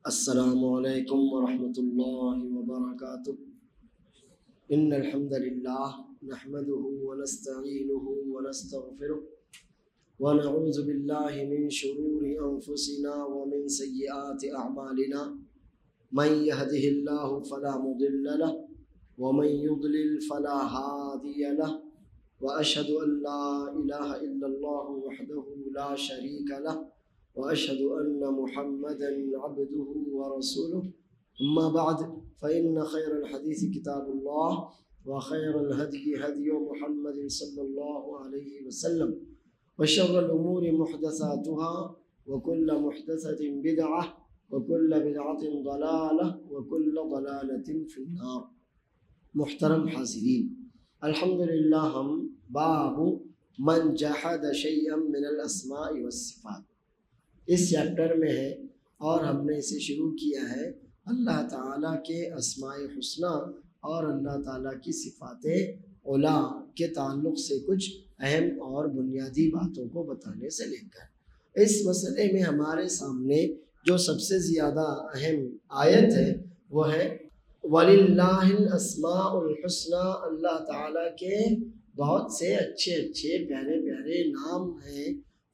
السلام علیکم ورحمۃ اللہ وبرکاتہ ان الحمد للہ نحمده ونستعینه ونستغفره ونعوذ باللہ من شرور انفسنا ومن سیئات اعمالنا من يهده اللہ فلا مضل له ومن يضلل فلا هادی له واشهد ان لا الہ الا اللہ وحده لا شریک له وأشهد أن محمدًا عبده ورسوله أما بعد فإن خير الحديث كتاب الله وخير الهدي هدي محمد صلى الله عليه وسلم وشر الأمور محدثاتها وكل محدثة بدعة وكل بدعة ضلالة وكل ضلالة في النار. محترم حاضرین، الحمدللہ ہم باب من جحد شيئا من الأسماء والصفات اس چیپٹر میں ہے، اور ہم نے اسے شروع کیا ہے اللہ تعالیٰ کے اسماء حسنہ اور اللہ تعالیٰ کی صفات علا کے تعلق سے کچھ اہم اور بنیادی باتوں کو بتانے سے لے کر اس مسئلے میں ہمارے سامنے جو سب سے زیادہ اہم آیت ہے وہ ہے وَلِلَّهِ الْأَسْمَاءُ الْحُسْنَى، اللہ تعالیٰ کے بہت سے اچھے اچھے پیارے پیارے نام ہیں،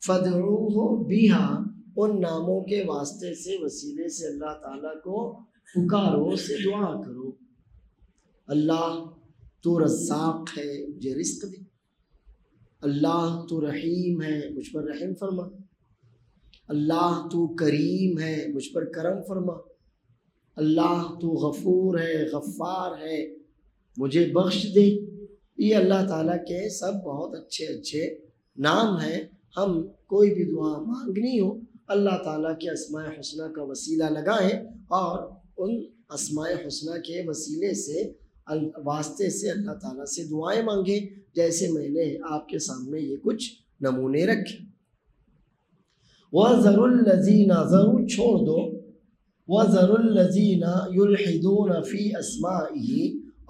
فَادْعُوهُ بِهَا، ان ناموں کے واسطے سے وسیلے سے اللہ تعالیٰ کو پکارو، سے دعا کرو. اللہ تو رزاق ہے، مجھے رزق دے. اللہ تو رحیم ہے، مجھ پر رحم فرما. اللہ تو کریم ہے، مجھ پر کرم فرما. اللہ تو غفور ہے، غفار ہے، مجھے بخش دے. یہ اللہ تعالیٰ کے سب بہت اچھے اچھے نام ہیں. ہم کوئی بھی دعا مانگنی ہو اللہ تعالیٰ کے اسماء حسنہ کا وسیلہ لگائیں اور ان اسماء حسنہ کے وسیلے سے واسطے سے اللہ تعالیٰ سے دعائیں مانگیں، جیسے میں نے آپ کے سامنے یہ کچھ نمونے رکھے. وَذَرُوا الَّذِينَ، ضرور چھوڑ دو، وَذَرُوا الَّذِينَ يُلْحِدُونَ فِي أَسْمَائِهِ،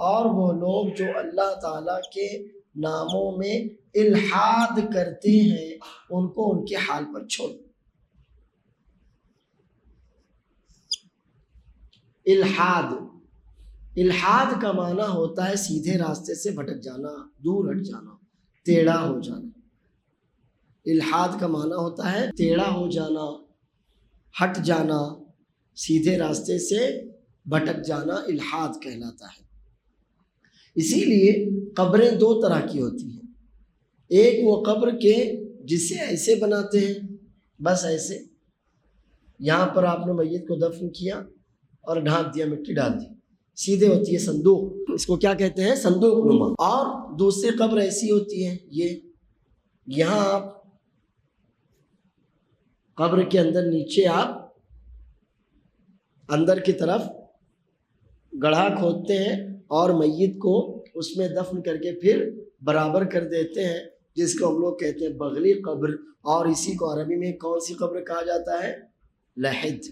اور وہ لوگ جو اللہ تعالیٰ کے ناموں میں الحاد کرتے ہیں ان کو ان کے حال پر چھوڑ. الحاد کا معنی ہوتا ہے سیدھے راستے سے بھٹک جانا، دور ہٹ جانا، ٹیڑھا ہو جانا. الحاد کا معنی ہوتا ہے ٹیڑھا ہو جانا، ہٹ جانا، سیدھے راستے سے بھٹک جانا الحاد کہلاتا ہے. اسی لیے قبریں دو طرح کی ہوتی ہیں. ایک وہ قبر کے جسے ایسے بناتے ہیں، بس ایسے، یہاں پر آپ نے میت کو دفن کیا اور ڈھانپ دیا، مٹی ڈال دی، سیدھے ہوتی ہے صندوق، اس کو کیا کہتے ہیں؟ صندوق نما. اور دوسری قبر ایسی ہوتی ہے، یہ یہاں آپ قبر کے اندر نیچے آپ اندر کی طرف گڑھا کھودتے ہیں اور میت کو اس میں دفن کر کے پھر برابر کر دیتے ہیں، جس کو ہم لوگ کہتے ہیں بغلی قبر. اور اسی کو عربی میں کون سی قبر کہا جاتا ہے؟ لحد.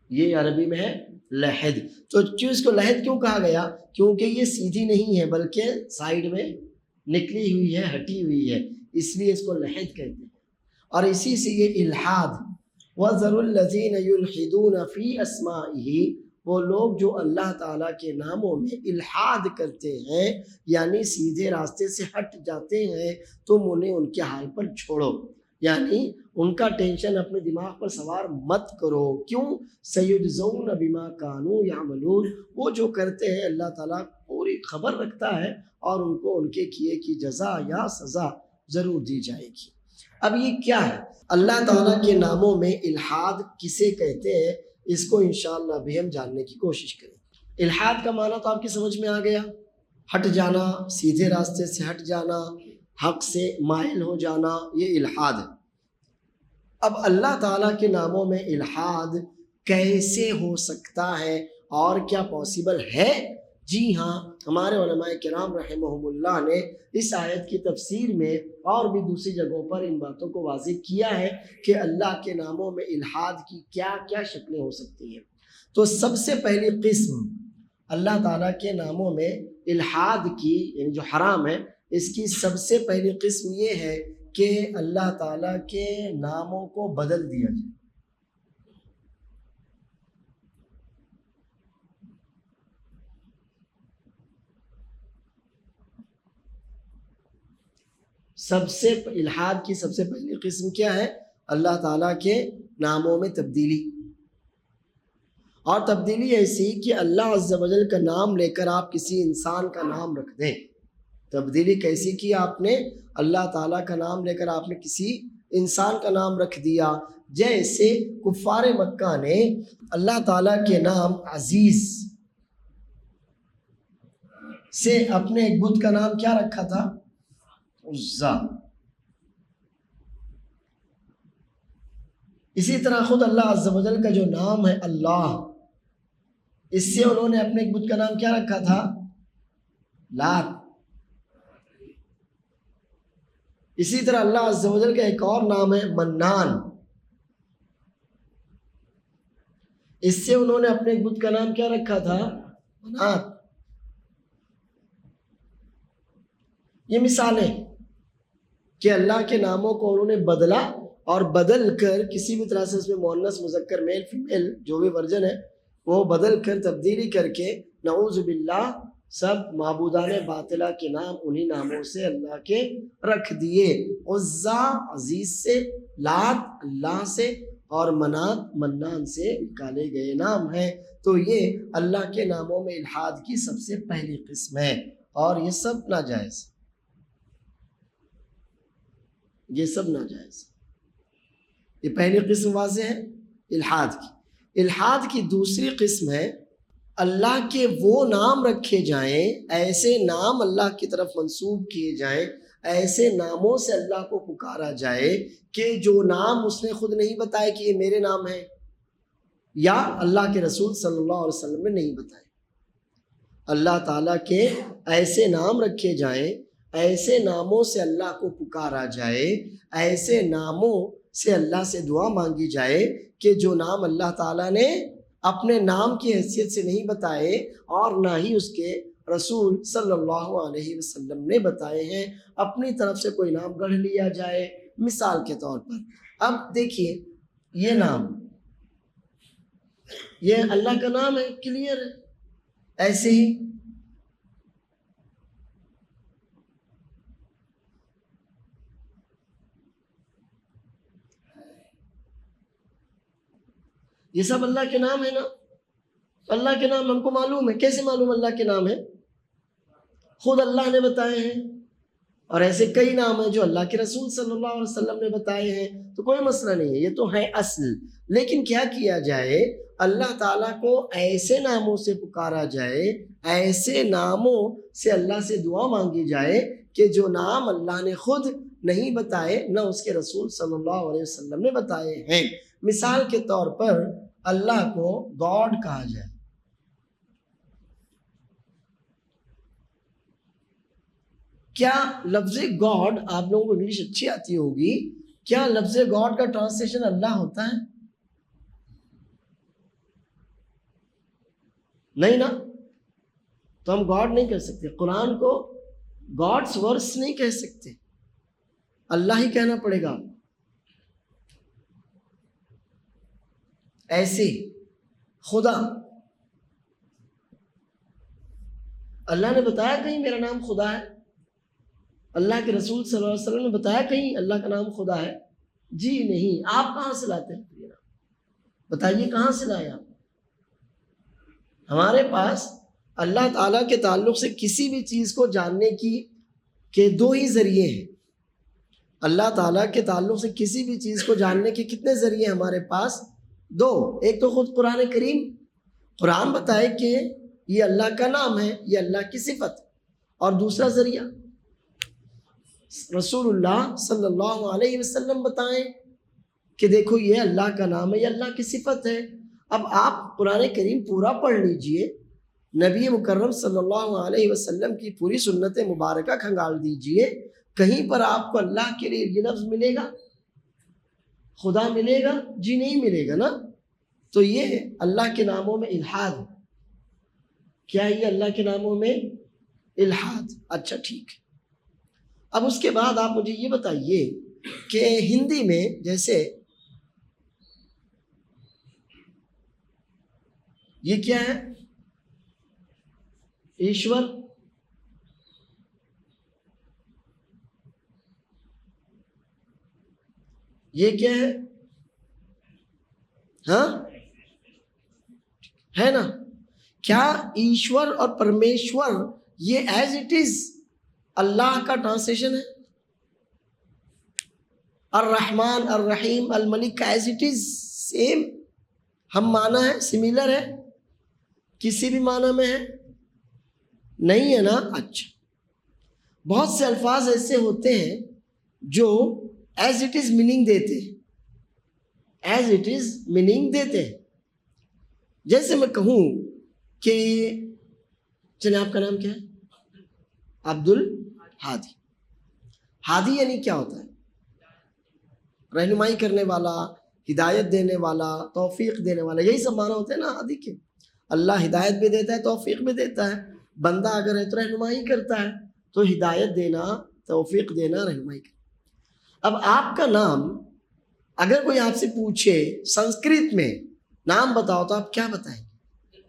یہ عربی میں ہے لحد. تو اس کو لحد کیوں کہا گیا؟ کیونکہ یہ سیدھی نہیں ہے بلکہ سائیڈ میں نکلی ہوئی ہے، ہٹی ہوئی ہے، اس لیے اس کو لحد کہتے ہیں. اور اسی سے یہ الحاد. وَذَرُوا الَّذِينَ يُلْحِدُونَ فِي أَسْمَائِهِ، وہ لوگ جو اللہ تعالیٰ کے ناموں میں الحاد کرتے ہیں یعنی سیدھے راستے سے ہٹ جاتے ہیں، تم انہیں ان کے حال پر چھوڑو، یعنی ان کا ٹینشن اپنے دماغ پر سوار مت کرو. کیوں؟ سَيُجْزَوْنَ بِمَا كَانُوا يَعْمَلُونَ، وہ جو کرتے ہیں اللہ تعالیٰ پوری خبر رکھتا ہے اور ان کو ان کے کیے کی جزا یا سزا ضرور دی جائے گی. اب یہ کیا ہے؟ اللہ تعالیٰ کے ناموں میں الحاد کسے کہتے ہیں، اس کو انشاءاللہ بھی ہم جاننے کی کوشش کریں. الحاد کا معنی تو آپ کی سمجھ میں آ گیا، ہٹ جانا، سیدھے راستے سے ہٹ جانا، حق سے مائل ہو جانا، یہ الحاد ہے. اب اللہ تعالیٰ کے ناموں میں الحاد کیسے ہو سکتا ہے اور کیا پاسبل ہے؟ جی ہاں، ہمارے علماء کرام رحمہم اللہ نے اس آیت کی تفسیر میں اور بھی دوسری جگہوں پر ان باتوں کو واضح کیا ہے کہ اللہ کے ناموں میں الحاد کی کیا کیا شکلیں ہو سکتی ہیں. تو سب سے پہلی قسم اللہ تعالیٰ کے ناموں میں الحاد کی، یعنی جو حرام ہے، اس کی سب سے پہلی قسم یہ ہے کہ اللہ تعالیٰ کے ناموں کو بدل دیا جائے. سب سے الحاد کی سب سے پہلی قسم کیا ہے؟ اللہ تعالیٰ کے ناموں میں تبدیلی. اور تبدیلی ایسی کہ اللہ عز و جل کا نام لے کر آپ کسی انسان کا نام رکھ دیں. تبدیلی کیسی کی آپ نے؟ اللہ تعالیٰ کا نام لے کر آپ نے کسی انسان کا نام رکھ دیا. جیسے کفار مکہ نے اللہ تعالیٰ کے نام عزیز سے اپنے ایک بت کا نام کیا رکھا تھا؟ عزا. اسی طرح خود اللہ عز و جل کا جو نام ہے اللہ، اس سے انہوں نے اپنے ایک بت کا نام کیا رکھا تھا؟ لات. اسی طرح اللہ عز و جل کا ایک اور نام ہے منان، اس سے انہوں نے اپنے ایک بت کا نام کیا رکھا تھا؟ منات. یہ مثالیں کہ اللہ کے ناموں کو انہوں نے بدلا اور بدل کر کسی بھی طرح سے اس میں مؤنث مذکر میل فیمیل جو بھی ورژن ہے وہ بدل کر تبدیلی کر کے نعوذ باللہ سب معبودان باطلہ کے نام انہی ناموں سے اللہ کے رکھ دیے. عزا عزیز سے، لات اللہ سے، اور منات منان سے نکالے گئے نام ہیں. تو یہ اللہ کے ناموں میں الحاد کی سب سے پہلی قسم ہے اور یہ سب ناجائز. یہ سب ناجائز. یہ پہلی قسم واضح ہے الحاد کی. الحاد کی دوسری قسم ہے اللہ کے وہ نام رکھے جائیں، ایسے نام اللہ کی طرف منسوب کیے جائیں، ایسے ناموں سے اللہ کو پکارا جائے کہ جو نام اس نے خود نہیں بتائے کہ یہ میرے نام ہے، یا اللہ کے رسول صلی اللہ علیہ وسلم نے نہیں بتائے. اللہ تعالیٰ کے ایسے نام رکھے جائیں، ایسے ناموں سے اللہ کو پکارا جائے، ایسے ناموں سے اللہ سے دعا مانگی جائے کہ جو نام اللہ تعالیٰ نے اپنے نام کی حیثیت سے نہیں بتائے اور نہ ہی اس کے رسول صلی اللہ علیہ وسلم نے بتائے ہیں، اپنی طرف سے کوئی نام گڑھ لیا جائے. مثال کے طور پر اب دیکھیے یہ نام، یہ اللہ کا نام ہے، کلیئر ہے. ایسے ہی یہ سب اللہ کے نام ہے نا. اللہ کے نام ہم کو معلوم ہے. کیسے معلوم اللہ کے نام ہے؟ خود اللہ نے بتائے ہیں، اور ایسے کئی نام ہیں جو اللہ کے رسول صلی اللہ علیہ وسلم نے بتائے ہیں. تو کوئی مسئلہ نہیں ہے، یہ تو ہے اصل. لیکن کیا کیا جائے؟ اللہ تعالیٰ کو ایسے ناموں سے پکارا جائے، ایسے ناموں سے اللہ سے دعا مانگی جائے کہ جو نام اللہ نے خود نہیں بتائے نہ اس کے رسول صلی اللہ علیہ وسلم نے بتائے ہیں. مثال کے طور پر اللہ کو گاڈ کہا جائے. کیا لفظ گاڈ، آپ لوگوں کو انگلش اچھی آتی ہوگی، کیا لفظ گاڈ کا ٹرانسلیشن اللہ ہوتا ہے؟ نہیں نا. تو ہم گاڈ نہیں کہہ سکتے. قرآن کو گاڈس ورس نہیں کہہ سکتے، اللہ ہی کہنا پڑے گا. ایسے خدا، اللہ نے بتایا کہیں میرا نام خدا ہے؟ اللہ کے رسول صلی اللہ علیہ وسلم نے بتایا کہیں اللہ کا نام خدا ہے؟ جی نہیں. آپ کہاں سے لاتے ہیں یہ نام؟ بتائیے کہاں سے لائے آپ؟ ہمارے پاس اللہ تعالیٰ کے تعلق سے کسی بھی چیز کو جاننے کے دو ہی ذریعے ہیں. اللہ تعالیٰ کے تعلق سے کسی بھی چیز کو جاننے کے کتنے ذریعے ہمارے پاس؟ دو. ایک تو خود قرآن کریم، قرآن بتائے کہ یہ اللہ کا نام ہے، یہ اللہ کی صفت. اور دوسرا ذریعہ رسول اللہ صلی اللہ علیہ وسلم بتائیں کہ دیکھو یہ اللہ کا نام ہے، یہ اللہ کی صفت ہے. اب آپ قرآن کریم پورا پڑھ لیجئے، نبی مکرم صلی اللہ علیہ وسلم کی پوری سنت مبارکہ کھنگال دیجئے، کہیں پر آپ کو اللہ کے لیے یہ لفظ ملے گا؟ خدا ملے گا؟ جی نہیں ملے گا نا. تو یہ اللہ کے ناموں میں الحاد. کیا یہ اللہ کے ناموں میں الحاد؟ اچھا ٹھیک ہے. اب اس کے بعد آپ مجھے یہ بتائیے کہ ہندی میں جیسے یہ کیا ہے؟ ایشور. یہ کیا ہے؟ ہاں ہے نا؟ کیا ایشور اور پرمیشور یہ ایز اٹ از اللہ کا ٹرانسلیشن ہے؟ الرحمن الرحیم الملک کا ایز اٹ از سیم ہم معنی ہے، سملر ہے، کسی بھی معنی میں ہے؟ نہیں ہے نا؟ اچھا، بہت سے الفاظ ایسے ہوتے ہیں جو ایز اٹ از میننگ دیتے ہیں، ایز اٹ از میننگ دیتے ہیں. جیسے میں کہوں کہ چلیں آپ کا نام کیا ہے؟ عبد الحادی. ہادی یعنی کیا ہوتا ہے؟ رہنمائی کرنے والا، ہدایت دینے والا، توفیق دینے والا، یہی سب معنی ہوتے ہیں نا ہادی کے. اللہ ہدایت بھی دیتا ہے، توفیق بھی دیتا ہے. بندہ اگر ہے تو رہنمائی کرتا ہے، تو ہدایت دینا، توفیق دینا، رہنمائی کرنا. اب آپ کا نام اگر کوئی آپ سے پوچھے سنسکرت میں نام بتاؤ تو آپ کیا بتائیں گے؟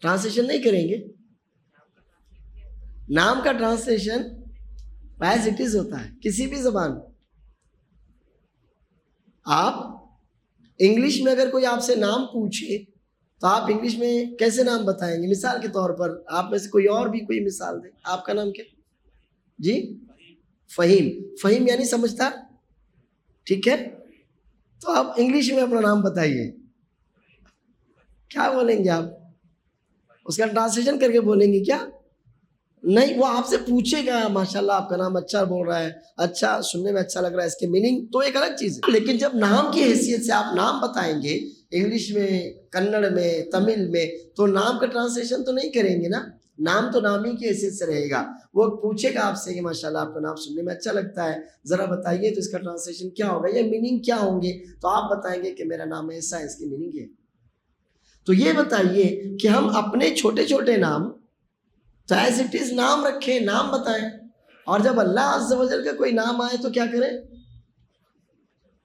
ٹرانسلیشن نہیں کریں گے. نام کا ٹرانسلیشن ایز اٹ از ہوتا ہے کسی بھی زبان. آپ انگلش میں اگر کوئی آپ سے نام پوچھے تو آپ انگلش میں کیسے نام بتائیں گے؟ مثال کے طور پر آپ میں سے کوئی اور بھی کوئی مثال دے. آپ کا نام کیا جی؟ فہیم. فہیم یعنی سمجھدار، ٹھیک ہے؟ تو آپ انگلش میں اپنا نام بتائیے، کیا بولیں گے آپ؟ اس کا ٹرانسلیشن کر کے بولیں گے کیا؟ نہیں، وہ آپ سے پوچھے گا ماشاءاللہ آپ کا نام اچھا بول رہا ہے، اچھا سننے میں اچھا لگ رہا ہے، اس کے میننگ تو ایک الگ چیز ہے. لیکن جب نام کی حیثیت سے آپ نام بتائیں گے انگلش میں، کنڑ میں، تمل میں، تو نام کا ٹرانسلیشن تو نہیں کریں گے نا. نام تو نام ہی کی حیثیت سے رہے گا. وہ پوچھے گا آپ سے کہ ماشاءاللہ آپ کا نام سننے میں اچھا لگتا ہے، ذرا بتائیے تو اس کا ٹرانسلیشن کیا ہوگا یا میننگ کیا ہوں گے؟ تو آپ بتائیں گے کہ میرا نام ایسا ہے، اس کی میننگ ہے. تو یہ بتائیے کہ ہم اپنے چھوٹے چھوٹے نام تو ایز اٹ از نام رکھیں، نام بتائیں. اور جب اللہ عز و جل کا کوئی نام آئے تو کیا کریں؟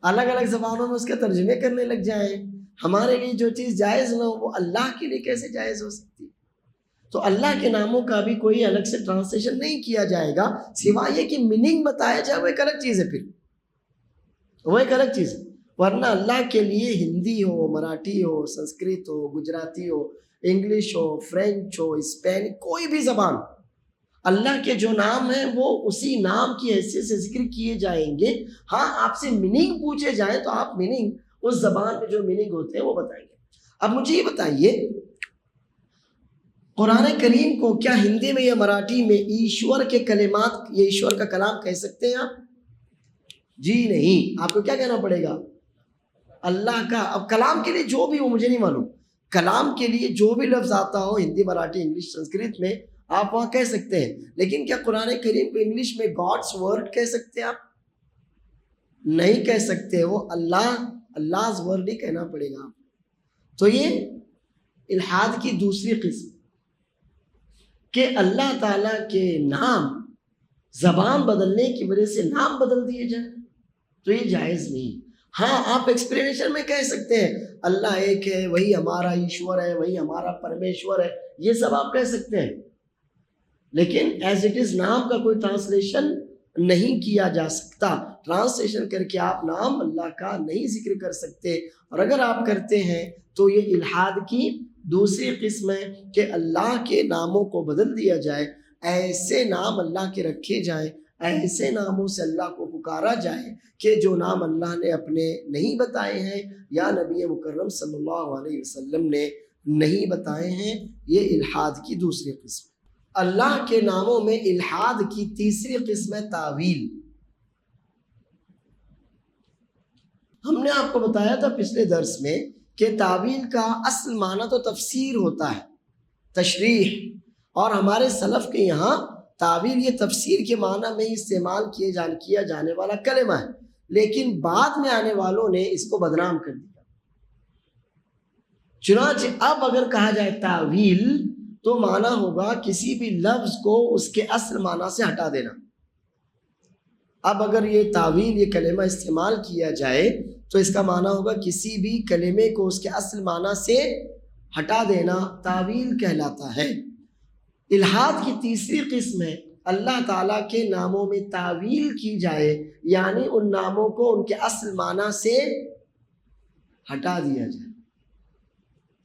الگ الگ زبانوں میں اس کے ترجمے کرنے لگ جائیں. ہمارے لیے جو چیز جائز نہ ہو وہ اللہ کے لیے کیسے جائز ہو سکتی؟ تو اللہ کے ناموں کا بھی کوئی الگ سے ٹرانسلیشن نہیں کیا جائے گا، سوائے یہ کہ میننگ بتایا جائے، وہ ایک الگ چیز ہے. پھر وہ ایک الگ چیز ہے. ورنہ اللہ کے لیے ہندی ہو، مراٹھی ہو، سنسکرت ہو، گجراتی ہو، انگلش ہو، فرینچ ہو، اسپینی، کوئی بھی زبان، اللہ کے جو نام ہیں وہ اسی نام کی حیثیت سے ذکر کیے جائیں گے. ہاں آپ سے میننگ پوچھے جائیں تو آپ میننگ اس زبان میں جو میننگ ہوتے ہیں وہ بتائیں گے. اب مجھے یہ بتائیے قرآن کریم کو کیا ہندی میں یا مراٹھی میں ایشور کے کلمات یا ایشور کا کلام کہہ سکتے ہیں آپ؟ جی نہیں. آپ کو کیا کہنا پڑے گا؟ اللہ کا. اب کلام کے لیے جو بھی ہو مجھے نہیں معلوم، کلام کے لیے جو بھی لفظ آتا ہو ہندی، مراٹھی، انگلش، سنسکرت میں آپ وہاں کہہ سکتے ہیں. لیکن کیا قرآن کریم کو انگلش میں گاڈس ورڈ کہہ سکتے ہیں آپ؟ نہیں کہہ سکتے. وہ Allah's ورڈ ہی کہنا پڑے گا. تو یہ الحاد کی دوسری قسم کہ اللہ تعالیٰ کے نام زبان بدلنے کی وجہ سے نام بدل دیے جائیں تو یہ جائز نہیں. ہاں آپ ایکسپلینیشن میں کہہ سکتے ہیں اللہ ایک ہے، وہی ہمارا ایشور ہے، وہی ہمارا پرمیشور ہے، یہ سب آپ کہہ سکتے ہیں. لیکن ایز اٹ از نام کا کوئی ٹرانسلیشن نہیں کیا جا سکتا. ٹرانسلیشن کر کے آپ نام اللہ کا نہیں ذکر کر سکتے. اور اگر آپ کرتے ہیں تو یہ الحاد کی دوسری قسم ہے کہ اللہ کے ناموں کو بدل دیا جائے، ایسے نام اللہ کے رکھے جائیں، ایسے ناموں سے اللہ کو پکارا جائے کہ جو نام اللہ نے اپنے نہیں بتائے ہیں یا نبی مکرم صلی اللہ علیہ وسلم نے نہیں بتائے ہیں. یہ الحاد کی دوسری قسم. اللہ کے ناموں میں الحاد کی تیسری قسم ہے تعویل. ہم نے آپ کو بتایا تھا پچھلے درس میں کہ تعویل کا اصل معنی تو تفسیر ہوتا ہے، تشریح، اور ہمارے سلف کے یہاں تعویل یہ تفسیر کے معنی میں استعمال کیا جانے والا کلمہ ہے. لیکن بعد میں آنے والوں نے اس کو بدنام کر دیا. چنانچہ اب اگر کہا جائے تعویل تو معنی ہوگا کسی بھی لفظ کو اس کے اصل معنی سے ہٹا دینا. اب اگر یہ تعویل یہ کلمہ استعمال کیا جائے تو اس کا معنی ہوگا کسی بھی کلمے کو اس کے اصل معنی سے ہٹا دینا تعویل کہلاتا ہے. الحاد کی تیسری قسم ہے اللہ تعالیٰ کے ناموں میں تعویل کی جائے، یعنی ان ناموں کو ان کے اصل معنی سے ہٹا دیا جائے۔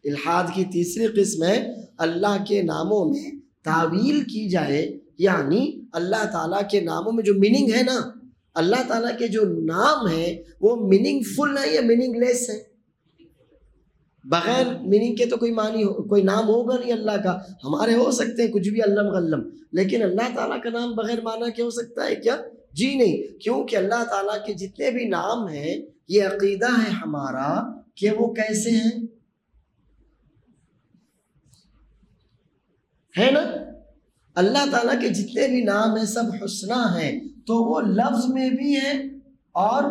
الحاد کی تیسری قسم ہے اللہ کے ناموں میں تعویل کی جائے، یعنی اللہ تعالیٰ کے ناموں میں جو میننگ ہے نا، اللہ تعالیٰ کے جو نام ہیں وہ میننگ فل ہے یا میننگ لیس ہے؟ بغیر میننگ کے تو کوئی نام ہوگا نہیں اللہ کا۔ ہمارے ہو سکتے ہیں کچھ بھی علم غلم، لیکن اللہ تعالیٰ کا نام بغیر معنی کے ہو سکتا ہے کیا؟ جی نہیں، کیونکہ اللہ تعالیٰ کے جتنے بھی نام ہیں یہ عقیدہ ہے ہمارا کہ وہ کیسے ہیں، ہے نا؟ اللہ تعالیٰ کے جتنے بھی نام ہیں سب حسنہ ہیں، تو وہ لفظ میں بھی ہیں اور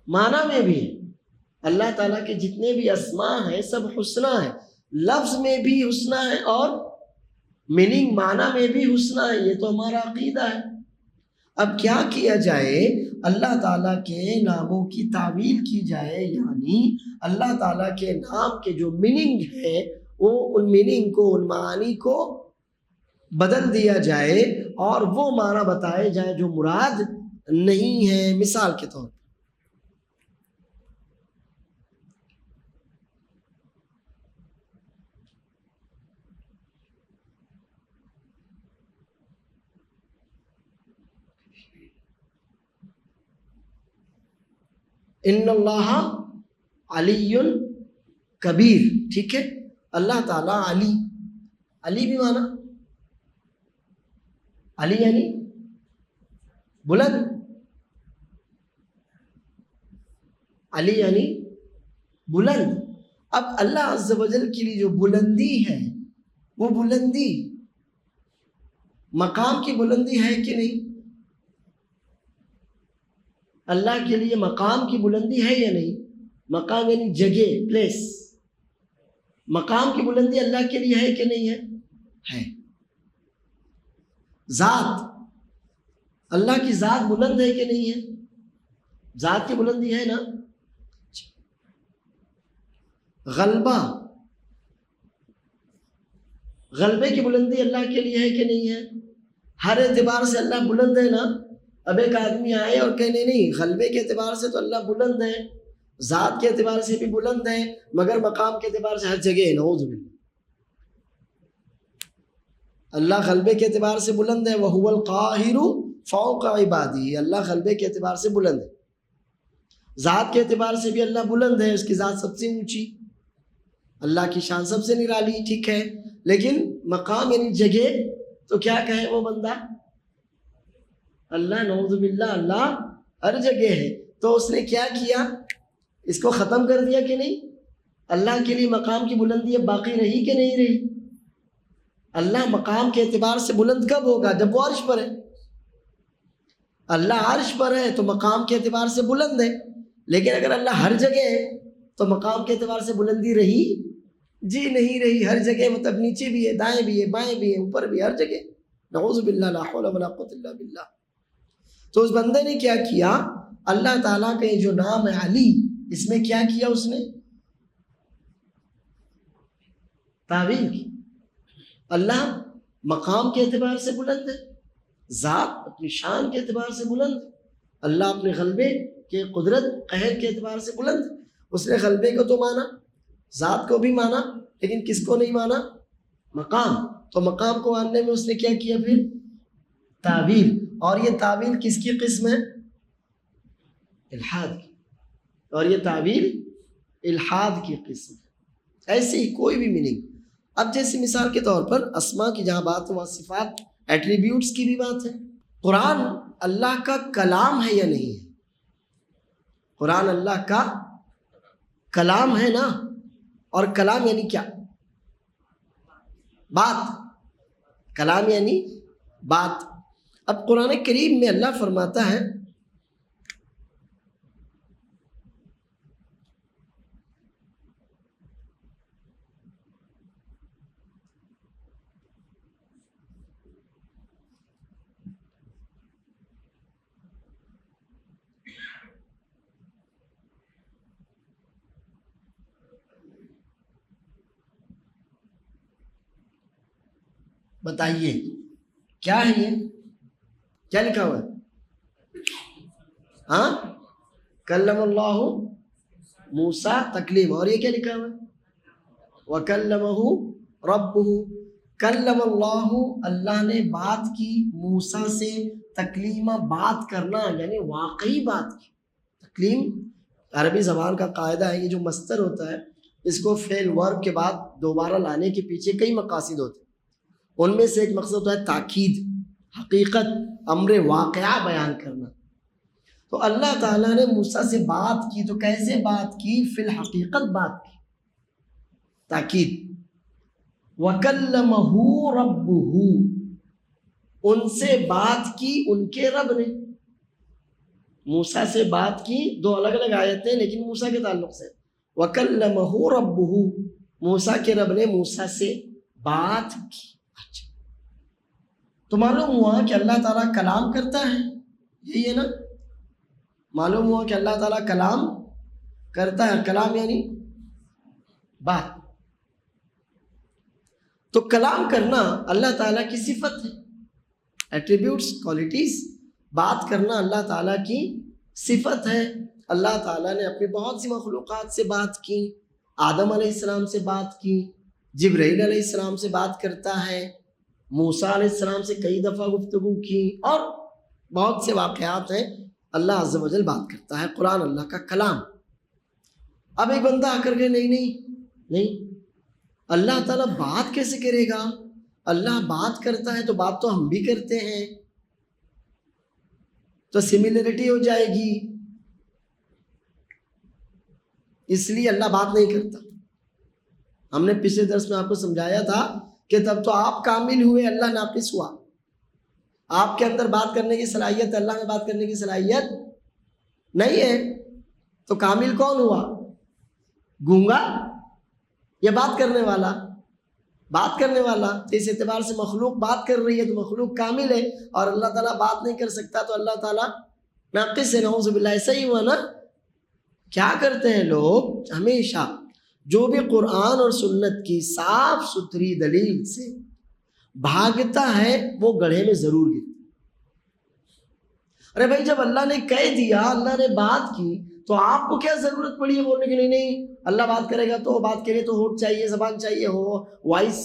معنی میں بھی ہیں۔ اللہ تعالیٰ کے جتنے بھی اسماء ہیں سب حسنہ ہیں، لفظ میں بھی حسنہ ہے اور میننگ معنی میں بھی حسنہ ہے، یہ تو ہمارا عقیدہ ہے۔ اب کیا کیا جائے؟ اللہ تعالیٰ کے ناموں کی تعویل کی جائے، یعنی اللہ تعالیٰ کے نام کے جو میننگ ہے وہ ان میننگ کو، ان معانی کو بدل دیا جائے اور وہ معنی بتائے جائے جو مراد نہیں ہے۔ مثال کے طور پر ان اللہ علی کبیر، ٹھیک ہے؟ اللہ تعالیٰ علی، علی بھی مانا علی یعنی بلند، علی یعنی بلند۔ اب اللہ عز و جل کے لیے جو بلندی ہے وہ بلندی مقام کی بلندی ہے کہ نہیں؟ اللہ کے لیے مقام کی بلندی ہے یا نہیں؟ مقام یعنی جگہ، پلیس۔ مقام کی بلندی اللہ کے لیے ہے کہ نہیں ہے؟ ہے۔ ذات، اللہ کی ذات بلند ہے کہ نہیں ہے؟ ذات کی بلندی ہے نا۔ غلبہ، غلبے کی بلندی اللہ کے لیے ہے کہ نہیں ہے؟ ہر اعتبار سے اللہ بلند ہے نا۔ اب ایک آدمی آئے اور کہنے نہیں، غلبے کے اعتبار سے تو اللہ بلند ہے، ذات کے اعتبار سے بھی بلند ہے، مگر مقام کے اعتبار سے ہر جگہ ہے، نعوذ باللہ۔ اللہ غلبے کے اعتبار سے بلند ہے، وَهُوَ الْقَاهِرُ فَوْقَ عِبَادِهِ، اللہ غلبے کے اعتبار سے بلند ہے۔ ذات کے اعتبار سے بھی اللہ بلند ہے، اس کی ذات سب سے اونچی، اللہ کی شان سب سے نرالی، ٹھیک ہے؟ لیکن مقام یعنی جگہ تو کیا کہے وہ بندہ؟ اللہ نعوذ باللہ اللہ ہر جگہ ہے۔ تو اس نے کیا کیا؟ اس کو ختم کر دیا کہ نہیں؟ اللہ کے لیے مقام کی بلندی اب باقی رہی کہ نہیں رہی؟ اللہ مقام کے اعتبار سے بلند کب ہوگا؟ جب وہ عرش پر ہے۔ اللہ عرش پر ہے تو مقام کے اعتبار سے بلند ہے، لیکن اگر اللہ ہر جگہ ہے تو مقام کے اعتبار سے بلندی رہی؟ جی نہیں رہی۔ ہر جگہ مطلب نیچے بھی ہے، دائیں بھی ہے، بائیں بھی ہے، اوپر بھی، ہر جگہ۔ نعوذ باللہ، لا حول ولا قوۃ الا باللہ۔ تو اس بندے نے کیا کیا؟ اللہ تعالیٰ کا جو نام ہے علی، اس میں کیا کیا اس نے؟ تعویل کی۔ اللہ مقام کے اعتبار سے بلند ہے، ذات اپنی شان کے اعتبار سے بلند ہے، اللہ اپنے غلبے کے قدرت قہر کے اعتبار سے بلند ہے۔ اس نے غلبے کو تو مانا، ذات کو بھی مانا، لیکن کس کو نہیں مانا؟ مقام۔ تو مقام کو ماننے میں اس نے کیا کیا پھر؟ تعویل۔ اور یہ تعویل کس کی قسم ہے؟ الحاد کی۔ اور یہ تعویل الحاد کی قسم ہے۔ ایسے ہی کوئی بھی میننگ، اب جیسے مثال کے طور پر اسماء کی جہاں بات ہے وہاں صفات، ایٹریبیوٹس کی بھی بات ہے۔ قرآن اللہ کا کلام ہے یا نہیں ہے؟ قرآن اللہ کا کلام ہے نا، اور کلام یعنی کیا؟ بات۔ کلام یعنی بات۔ اب قرآن کریم میں اللہ فرماتا ہے بتائیے کیا ہے یہ؟ کیا لکھا ہوا ہے؟ ہاں، کلم اللہ موسیٰ تکلیم. اور یہ کیا لکھا ہوا ہے؟ وَكَلَّمَهُ رَبُّهُ. کلم اللہ، اللہ نے بات کی موسیٰ سے. تکلیمہ بات کرنا یعنی واقعی بات کی. تکلیم عربی زبان کا قاعدہ ہے، یہ جو مصدر ہوتا ہے اس کو فعل ورب کے بعد دوبارہ لانے کے پیچھے کئی مقاصد ہوتے ہیں. ان میں سے ایک مقصد ہوتا ہے تاکید، حقیقت، امر واقعہ بیان کرنا. تو اللہ تعالیٰ نے موسیٰ سے بات کی، تو کیسے بات کی؟ فی الحقیقت بات کی، تاکید. وَكَلَّمَهُ رَبُّهُ، ان سے بات کی ان کے رب نے. موسیٰ سے بات کی، دو الگ الگ آیتیں لیکن موسیٰ کے تعلق سے. وَكَلَّمَهُ رَبُّهُ، موسیٰ کے رب نے موسیٰ سے بات کی. اچھا، تو معلوم ہوا کہ اللہ تعالیٰ کلام کرتا ہے، یہی ہے نا؟ معلوم ہوا کہ اللہ تعالیٰ کلام کرتا ہے. کلام یعنی بات. تو کلام کرنا اللہ تعالیٰ کی صفت ہے، ایٹریبیوٹس، کوالٹیز. بات کرنا اللہ تعالیٰ کی صفت ہے. اللہ تعالیٰ نے اپنی بہت سی مخلوقات سے بات کی. آدم علیہ السلام سے بات کی، جبرائیل علیہ السلام سے بات کرتا ہے، موسیٰ علیہ السلام سے کئی دفعہ گفتگو کی، اور بہت سے واقعات ہیں اللہ عز و جل بات کرتا ہے. قرآن اللہ کا کلام. اب ایک بندہ آ کر کے نہیں اللہ تعالیٰ بات کیسے کرے گا؟ اللہ بات کرتا ہے تو بات تو ہم بھی کرتے ہیں، تو سملیرٹی ہو جائے گی، اس لیے اللہ بات نہیں کرتا. ہم نے پچھلے درس میں آپ کو سمجھایا تھا کہ تب تو آپ کامل ہوئے، اللہ ناقص ہوا. آپ کے اندر بات کرنے کی صلاحیت، اللہ میں بات کرنے کی صلاحیت نہیں ہے، تو کامل کون ہوا؟ گونگا یا بات کرنے والا؟ بات کرنے والا. تو اس اعتبار سے مخلوق بات کر رہی ہے تو مخلوق کامل ہے، اور اللہ تعالیٰ بات نہیں کر سکتا تو اللہ تعالیٰ ناقص ہے. نعوذ باللہ. ایسا ہی ہوا نا. کیا کرتے ہیں لوگ؟ ہمیشہ جو بھی قرآن اور سنت کی صاف ستھری دلیل سے بھاگتا ہے وہ گڑھے میں ضرور گرتا. ارے بھائی، جب اللہ نے کہہ دیا، اللہ نے بات کی، تو آپ کو کیا ضرورت پڑی ہے بولنے کے لیے نہیں اللہ بات کرے گا؟ تو بات کے لیے تو ہوٹ چاہیے، زبان چاہیے، ہو وائس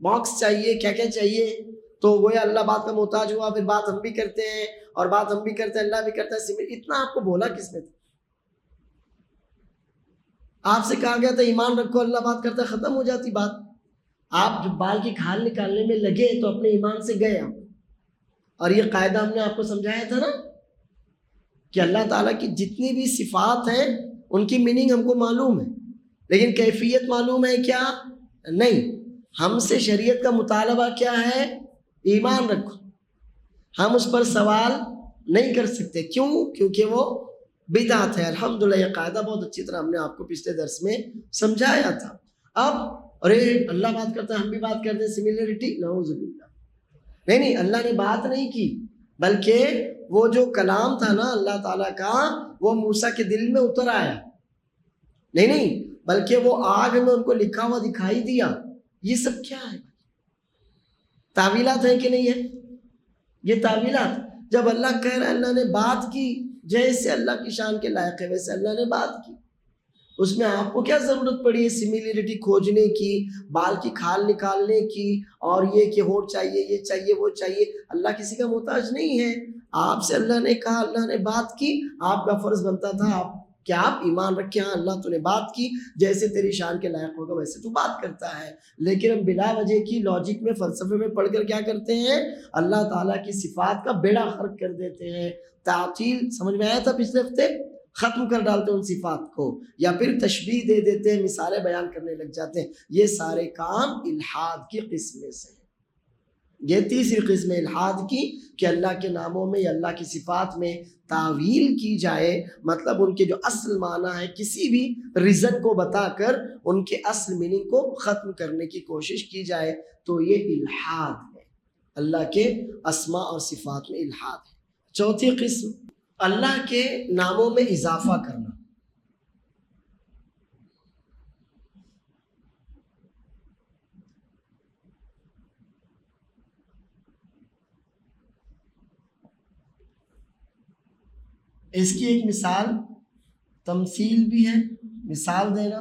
باکس چاہیے، کیا کیا چاہیے. تو گویا اللہ بات کا محتاج ہوا. پھر بات ہم بھی کرتے ہیں، اور بات ہم بھی کرتے ہیں، اللہ بھی کرتا ہے. اتنا آپ کو بولا کس نے تھا؟ آپ سے کہا گیا تھا ایمان رکھو، اللہ بات کرتا ہے، ختم ہو جاتی بات. آپ جب بال کی کھال نکالنے میں لگے تو اپنے ایمان سے گئے آپ. اور یہ قاعدہ ہم نے آپ کو سمجھایا تھا نا کہ اللہ تعالیٰ کی جتنی بھی صفات ہیں ان کی میننگ ہم کو معلوم ہے، لیکن کیفیت معلوم ہے کیا؟ نہیں. ہم سے شریعت کا مطالبہ کیا ہے؟ ایمان رکھو. ہم اس پر سوال نہیں کر سکتے. کیوں؟ کیونکہ وہ بدعت ہے. الحمدللہ یہ قاعدہ بہت اچھی طرح ہم نے آپ کو پچھلے درس میں سمجھایا تھا. اب ارے اللہ بات کرتا ہے، ہم بھی بات کرتے ہیں، سملیرٹی. نعوذ باللہ. نہیں، اللہ نے بات نہیں کی، بلکہ وہ جو کلام تھا نا اللہ تعالیٰ کا، وہ موسیٰ کے دل میں اتر آیا. نہیں، بلکہ وہ آگ میں ان کو لکھا ہوا دکھائی دیا. یہ سب کیا ہے؟ تعویلات ہیں کہ نہیں ہے؟ یہ تعویلات. جب اللہ کہہ رہا ہے اللہ نے بات کی، جیسے اللہ کی شان کے لائق ہے ویسے اللہ نے بات کی. اس میں آپ کو کیا ضرورت پڑی ہے سملیرٹی کھوجنے کی، بال کی کھال نکالنے کی، اور یہ کہ ہوٹ چاہیے، یہ چاہیے، وہ چاہیے؟ اللہ کسی کا محتاج نہیں ہے. آپ سے اللہ نے کہا، اللہ نے بات کی، آپ کا فرض بنتا تھا کہ آپ ایمان رکھیں، ہاں اللہ تو نے بات کی، جیسے تیری شان کے لائق ہوگا ویسے تو بات کرتا ہے. لیکن ہم بلا وجہ کی لاجک میں، فلسفے میں پڑھ کر کیا کرتے ہیں؟ اللہ تعالیٰ کی صفات کا بیڑا غرق کر دیتے ہیں. تعطیل سمجھ میں آیا تھا پچھلے ہفتے؟ ختم کر ڈالتے ہیں ان صفات کو، یا پھر تشبیہ دے دیتے ہیں، مثالیں بیان کرنے لگ جاتے ہیں. یہ سارے کام الحاد کی قسم میں سے ہیں. یہ تیسری قسم ہے الحاد کی، کہ اللہ کے ناموں میں یا اللہ کی صفات میں تعویل کی جائے، مطلب ان کے جو اصل معنی ہے کسی بھی ریزن کو بتا کر ان کے اصل میننگ کو ختم کرنے کی کوشش کی جائے. تو یہ الحاد ہے، اللہ کے اسماء اور صفات میں الحاد ہے. چوتھی قسم، اللہ کے ناموں میں اضافہ کرنا. اس کی ایک مثال تمثیل بھی ہے، مثال دینا،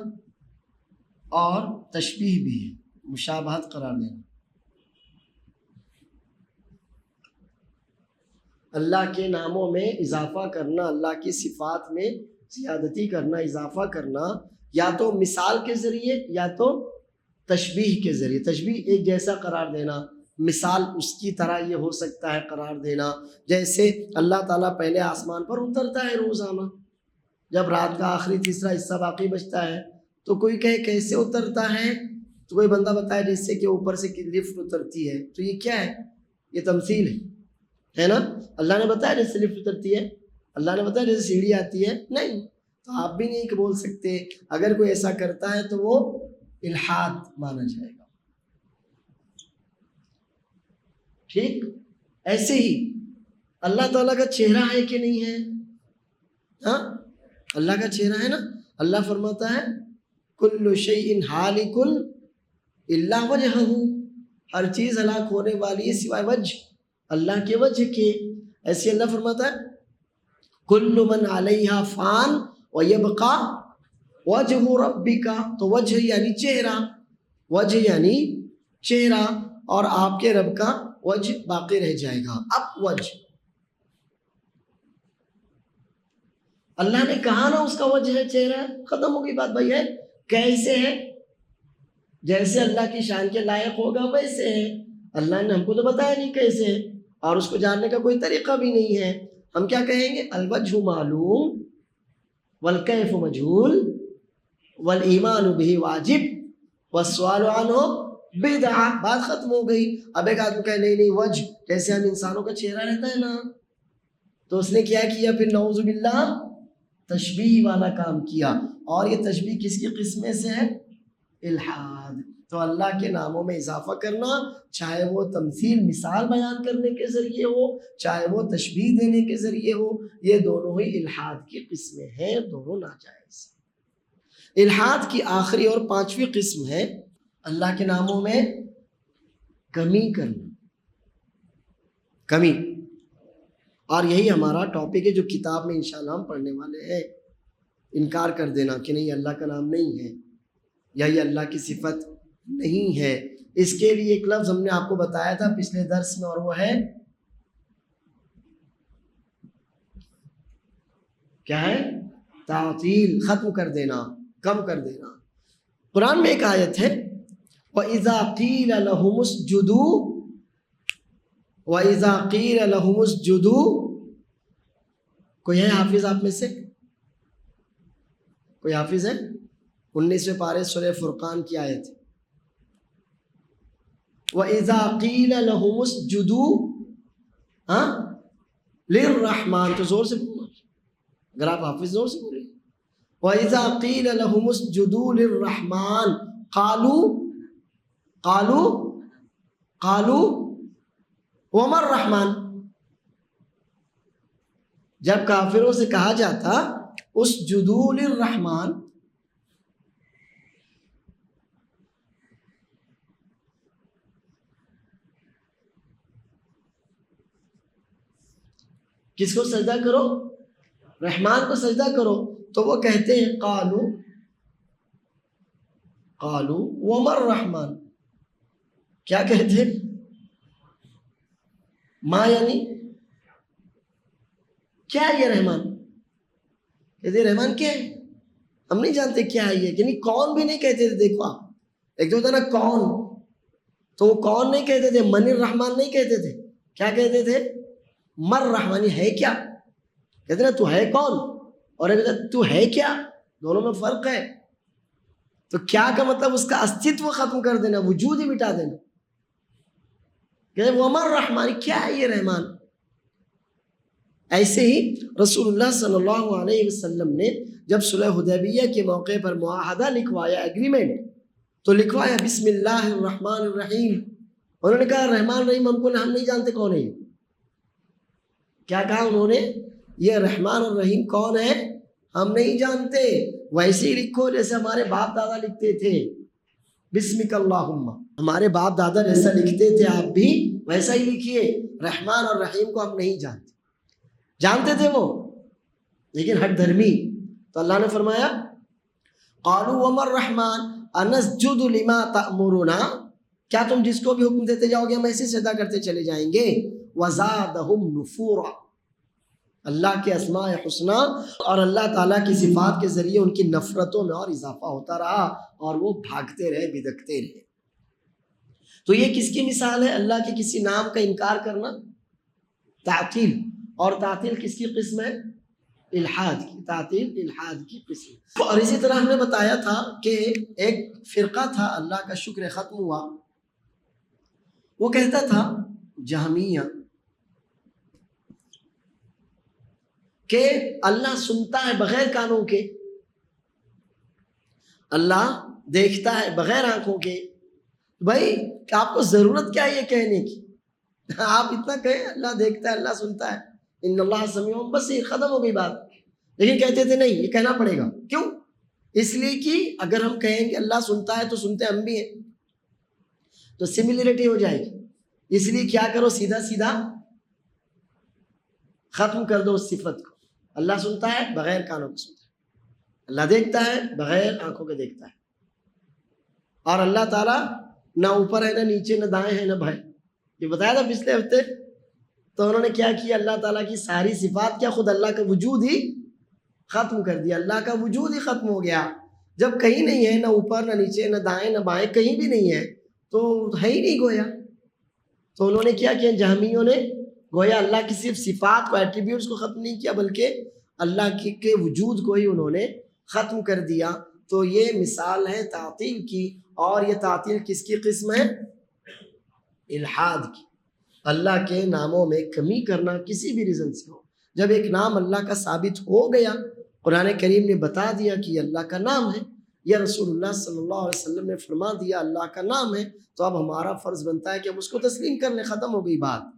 اور تشبیہ بھی ہے، مشابہت قرار دینا۔ اللہ کے ناموں میں اضافہ کرنا، اللہ کی صفات میں زیادتی کرنا، اضافہ کرنا، یا تو مثال کے ذریعے یا تو تشبیہ کے ذریعے۔ تشبیہ ایک جیسا قرار دینا، مثال اس کی طرح یہ ہو سکتا ہے قرار دینا، جیسے اللہ تعالیٰ پہلے آسمان پر اترتا ہے روزانہ، جب رات کا آخری تیسرا حصہ باقی بچتا ہے تو کوئی کہے کیسے اترتا ہے، تو کوئی بندہ بتائے جس سے کہ اوپر سے لفٹ اترتی ہے، تو یہ کیا ہے؟ یہ تمثیل ہے نا؟ اللہ نے بتایا جیسے لفٹ اترتی ہے، اللہ نے بتایا جیسے سیڑھی آتی ہے، نہیں، تو آپ بھی نہیں کہ بول سکتے۔ اگر کوئی ایسا کرتا ہے تو وہ الحاد مانا جائے گا۔ ٹھیک ایسے ہی اللہ تعالیٰ کا چہرہ ہے کہ نہیں ہے؟ ہاں، اللہ کا چہرہ ہے نا۔ اللہ فرماتا ہے کل شیء ہالک الا وجہہ، ہر چیز ہلاک ہونے والی ہے سوائے وجہ، اللہ کے وجہ کے۔ ایسے اللہ فرماتا ہے کل من علیہا فان ویبقى وجہ ربک، تو وجہ یعنی چہرہ، وجہ یعنی چہرہ، اور آپ کے رب کا وجہ باقی رہ جائے گا۔ اب وجہ اللہ نے کہا نا اس کا وجہ ہے، چہرہ ہے، ختم ہو گئی بات۔ بھائی ہے کیسے ہے؟ جیسے اللہ کی شان کے لائق ہوگا ویسے ہے۔ اللہ نے ہم کو تو بتایا نہیں کیسے ہے، اور اس کو جاننے کا کوئی طریقہ بھی نہیں ہے۔ ہم کیا کہیں گے؟ الوجہ معلوم والکیف مجہول والایمان بہ واجب والسؤال عنہ بدعہ، بات ختم ہو گئی۔ اب ایک آدمی کہے نہیں وجہ جیسے ہم انسانوں کا چہرہ رہتا ہے نا، تو اس نے کیا کیا پھر؟ نعوذ باللہ تشبیہ والا کام کیا، اور یہ تشبیہ کس کی قسم سے ہے؟ الحاد۔ تو اللہ کے ناموں میں اضافہ کرنا، چاہے وہ تمثیل مثال بیان کرنے کے ذریعے ہو، چاہے وہ تشبیہ دینے کے ذریعے ہو، یہ دونوں ہی الحاد کی قسمیں ہیں، دونوں ناجائز۔ الحاد کی آخری اور پانچویں قسم ہے اللہ کے ناموں میں کمی کرنا، کمی، اور یہی ہمارا ٹاپک ہے جو کتاب میں انشاءاللہ ہم پڑھنے والے ہیں۔ انکار کر دینا کہ نہیں اللہ کا نام نہیں ہے، یا یہ اللہ کی صفت نہیں ہے۔ اس کے لیے ایک لفظ ہم نے آپ کو بتایا تھا پچھلے درس میں، اور وہ ہے کیا ہے؟ تعطیل، ختم کر دینا، کم کر دینا۔ قرآن میں ایک آیت ہے وَإِذَا قِيلَ لَهُمُ اسْجُدُوا وَإِذَا قِيلَ لَهُمُ اسْجُدُوا، کوئی ہے حافظ آپ میں سے؟ کوئی حافظ ہے؟ 19ویں پارے سورہ فرقان کی آیت ہے وَإِذَا قِيلَ لَهُمُ اسْجُدُوا لِلرَّحْمَنِ، تو زور سے بولنا اگر آپ حافظ، زور سے بولیں۔ وَإِذَا قِيلَ لَهُمُ اسْجُدُوا لِلرَّحْمَنِ قَالُوا وَمَا الرَّحْمَنُ، جب کافروں سے کہا جاتا اسجدوا للرحمن، کس کو سجدہ کرو؟ رحمان کو سجدہ کرو، تو وہ کہتے ہیں قالوا وما الرحمن، کیا کہتے ہیں؟ ما یعنی کیا ہے یہ رحمان؟ کہتے رحمان کیا ہے؟ ہم نہیں جانتے کیا ہے یہ، یعنی کون بھی نہیں کہتے تھے۔ دیکھو آپ، ایک تو ہوتا نا کون، تو وہ کون نہیں کہتے تھے، من الرحمن نہیں کہتے تھے، کیا کہتے تھے؟ مر رحمانی، ہے کیا؟ کہتے نا تو ہے کون، اور ایک تو ہے کیا، دونوں میں فرق ہے۔ تو کیا کا مطلب اس کا استھتو ختم کر دینا، وجود ہی مٹا دینا۔ کہتے ومر رحمانی، کیا ہے یہ رحمان؟ ایسے ہی رسول اللہ صلی اللہ علیہ وسلم نے جب صلح حدیبیہ کے موقع پر معاہدہ لکھوایا، ایگریمنٹ، تو لکھوایا بسم اللہ الرحمن الرحیم۔ انہوں نے کہا رحمان رحیم ہم نہیں جانتے کون ہے یہ۔ کیا کہا انہوں نے؟ یہ رحمان اور رحیم کون ہے ہم نہیں جانتے، ویسے ہی لکھو جیسے ہمارے باپ دادا لکھتے تھے، بسمک اللہم، ہمارے باپ دادا جیسا لکھتے تھے آپ بھی ویسا ہی لکھیے، رحمان اور رحیم کو ہم نہیں جانتے۔ جانتے تھے وہ؟ لیکن ہٹ دھرمی. تو اللہ نے فرمایا قالوا وما الرحمن انسجد لما تأمرنا، کیا تم جس کو بھی حکم دیتے جاؤ گے ہم ایسے سجدہ کرتے چلے جائیں گے. وزادہم نفورا، اللہ کے اسماء حسنہ اور اللہ تعالیٰ کی صفات کے ذریعے ان کی نفرتوں میں اور اضافہ ہوتا رہا اور وہ بھاگتے رہے، بدکتے رہے. تو یہ کس کی مثال ہے؟ اللہ کے کسی نام کا انکار کرنا، تعطیل. اور تعطیل کس کی قسم ہے؟ الحاد کی. تعطیل الحاد کی قسم. اور اسی طرح ہم نے بتایا تھا کہ ایک فرقہ تھا، اللہ کا شکر ختم ہوا، وہ کہتا تھا جہمیہ کہ اللہ سنتا ہے بغیر کانوں کے، اللہ دیکھتا ہے بغیر آنکھوں کے. بھائی آپ کو ضرورت کیا ہے یہ کہنے کی؟ آپ اتنا کہیں اللہ دیکھتا ہے، اللہ سنتا ہے، ان اللہ سمیع بصیر، ختم ہو گئی بات. لیکن کہتے تھے نہیں، یہ کہنا پڑے گا. کیوں؟ اس لیے کہ اگر ہم کہیں کہ اللہ سنتا ہے تو سنتے ہم بھی ہیں، تو سملرٹی ہو جائے گی. اس لیے کیا کرو، سیدھا سیدھا ختم کر دو اس صفت کو. اللہ سنتا ہے بغیر کانوں کے سنتا ہے، اللہ دیکھتا ہے بغیر آنکھوں کے دیکھتا ہے، اور اللہ تعالیٰ نہ اوپر ہے نہ نیچے نہ دائیں ہے نہ بھائیں. یہ بتایا تھا پچھلے ہفتے. تو انہوں نے کیا کیا، اللہ تعالیٰ کی ساری صفات، کیا خود اللہ کا وجود ہی ختم کر دیا. اللہ کا وجود ہی ختم ہو گیا. جب کہیں نہیں ہے، نہ اوپر نہ نیچے نہ دائیں نہ بائیں، کہیں بھی نہیں ہے، تو ہے ہی نہیں گویا. تو انہوں نے کیا کیا، جہمیوں نے گویا اللہ کی صرف صفات کو، ایٹریبیوٹس کو ختم نہیں کیا، بلکہ اللہ کے وجود کو ہی انہوں نے ختم کر دیا. تو یہ مثال ہے تعطیل کی. اور یہ تعطیل کس کی قسم ہے؟ الحاد کی. اللہ کے ناموں میں کمی کرنا کسی بھی ریزن سے ہو. جب ایک نام اللہ کا ثابت ہو گیا، قرآن کریم نے بتا دیا کہ یہ اللہ کا نام ہے، یا رسول اللہ صلی اللہ علیہ وسلم نے فرما دیا اللہ کا نام ہے، تو اب ہمارا فرض بنتا ہے کہ ہم اس کو تسلیم کر لیں. ختم ہو گئی بات.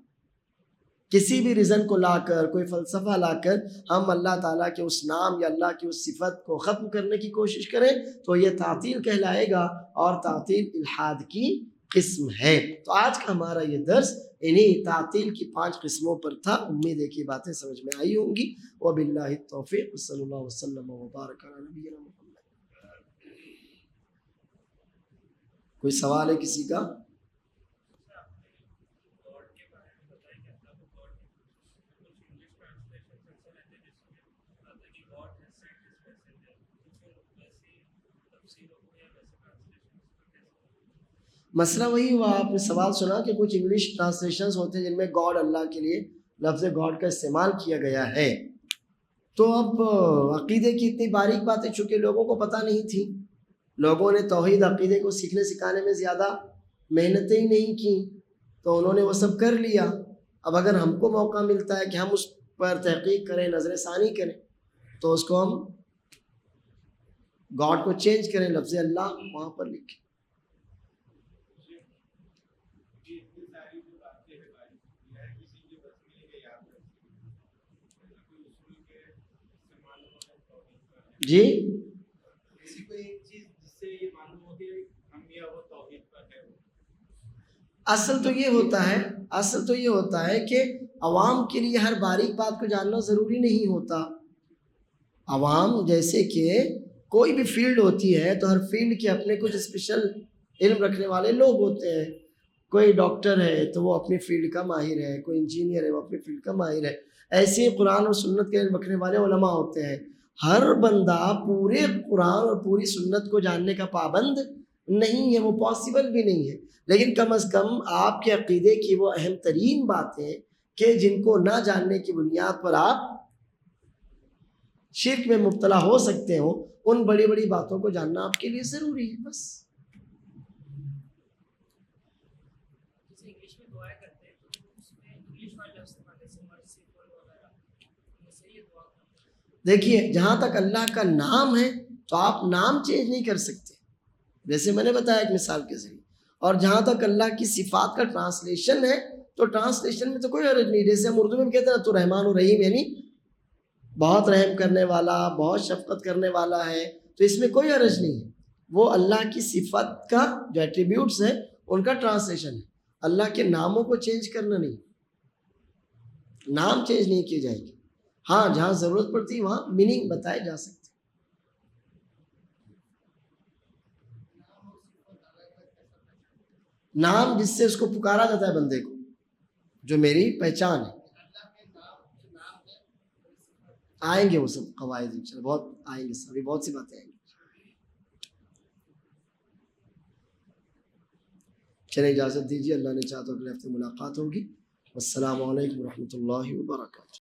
کسی بھی ریزن کو لا کر، کوئی فلسفہ لا کر ہم اللہ تعالیٰ کے اس نام یا اللہ کی اس صفت کو ختم کرنے کی کوشش کریں تو یہ تعطیل کہلائے گا، اور تعطیل الحاد کی قسم ہے. تو آج کا ہمارا یہ درس انہی تعطیل کی 5 قسموں پر تھا. امید ہے کہ باتیں سمجھ میں آئی ہوں گی. وباللہ التوفیق، صلی اللہ وسلم وبارک علی نبینا محمد. کوئی سوال ہے کسی کا؟ مسئلہ وہی ہوا، آپ نے سوال سنا کہ کچھ انگلش ٹرانسلیشنز ہوتے ہیں جن میں گاڈ، اللہ کے لیے لفظ گاڈ کا استعمال کیا گیا ہے. تو اب عقیدے کی اتنی باریک باتیں چونکہ لوگوں کو پتہ نہیں تھی، لوگوں نے توحید عقیدے کو سیکھنے سکھانے میں زیادہ محنتیں ہی نہیں کی، تو انہوں نے وہ سب کر لیا. اب اگر ہم کو موقع ملتا ہے کہ ہم اس پر تحقیق کریں، نظر ثانی کریں، تو اس کو ہم گاڈ کو چینج کریں، لفظ اللہ وہاں پر لکھیں. جی اصل تو یہ ہوتا ہے کہ عوام کے لیے ہر باریک بات کو جاننا ضروری نہیں ہوتا. عوام جیسے کہ کوئی بھی فیلڈ ہوتی ہے تو ہر فیلڈ کے اپنے کچھ اسپیشل علم رکھنے والے لوگ ہوتے ہیں. کوئی ڈاکٹر ہے تو وہ اپنی فیلڈ کا ماہر ہے، کوئی انجینئر ہے وہ اپنی فیلڈ کا ماہر ہے. ایسے ہی قرآن اور سنت کے علم رکھنے والے علماء ہوتے ہیں. ہر بندہ پورے قرآن اور پوری سنت کو جاننے کا پابند نہیں ہے، وہ پاسبل بھی نہیں ہے. لیکن کم از کم آپ کے عقیدے کی وہ اہم ترین باتیں کہ جن کو نہ جاننے کی بنیاد پر آپ شرک میں مبتلا ہو سکتے ہو، ان بڑی بڑی باتوں کو جاننا آپ کے لیے ضروری ہے. بس دیکھیے، جہاں تک اللہ کا نام ہے تو آپ نام چینج نہیں کر سکتے، جیسے میں نے بتایا ایک مثال کے ذریعے. اور جہاں تک اللہ کی صفات کا ٹرانسلیشن ہے تو ٹرانسلیشن میں تو کوئی حرج نہیں. جیسے ہم اردو میں کہتے ہیں تو رحمان الرحیم، یعنی بہت رحم کرنے والا، بہت شفقت کرنے والا ہے، تو اس میں کوئی حرج نہیں ہے. وہ اللہ کی صفت کا جو ایٹریبیوٹس ہیں ان کا ٹرانسلیشن ہے. اللہ کے ناموں کو چینج کرنا نہیں، نام چینج نہیں کیے جائیں گے. ہاں جہاں ضرورت پڑتی ہے وہاں میننگ بتائے جا سکتے. نام جس سے اس کو پکارا جاتا ہے بندے کو، جو میری پہچان ہے. آئیں گے وہ سب قواعد انشاءاللہ، بہت آئیں گے، ابھی بہت سی باتیں آئیں گی. چلے اجازت دیجیے، اللہ نے چاہا تو اگلے ہفتے ملاقات ہوگی. السلام علیکم ورحمۃ اللہ وبرکاتہ.